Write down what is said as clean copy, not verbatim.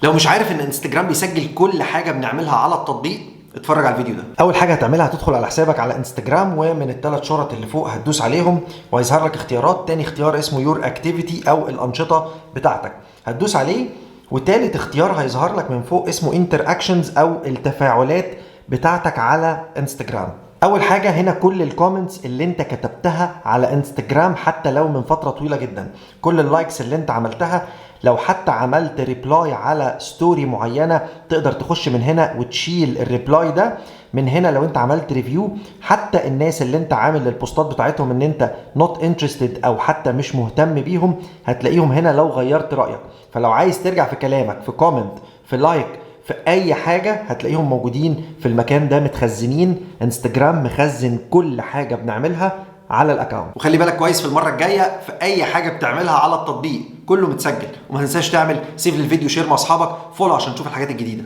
لو مش عارف ان انستجرام بيسجل كل حاجه بنعملها على التطبيق، اتفرج على الفيديو ده. اول حاجه هتعملها هتدخل على حسابك على انستجرام، ومن الثلاث شرط اللي فوق هتدوس عليهم وهيظهر لك اختيارات. تاني اختيار اسمه يور اكتيفيتي او الانشطه بتاعتك، هتدوس عليه. وتالت اختيار هيظهر لك من فوق اسمه انتر اكشنز او التفاعلات بتاعتك على انستجرام. اول حاجه هنا كل الكومنتس اللي انت كتبتها على انستجرام حتى لو من فتره طويله جدا، كل اللايكس اللي انت عملتها، لو حتى عملت ريبلاي على ستوري معينه تقدر تخش من هنا وتشيل الريبلاي ده من هنا. لو انت عملت ريفيو، حتى الناس اللي انت عامل البوستات بتاعتهم ان انت not interested او حتى مش مهتم بيهم، هتلاقيهم هنا لو غيرت رايك. فلو عايز ترجع في كلامك، في كومنت، في لايك، في اي حاجه، هتلاقيهم موجودين في المكان ده متخزنين. انستجرام مخزن كل حاجه بنعملها على الاكونت. وخلي بالك كويس في المره الجايه في اي حاجه بتعملها على التطبيق كله متسجل. وما تنساش تعمل سيف للفيديو، شير مع اصحابك، فولو عشان تشوف الحاجات الجديده.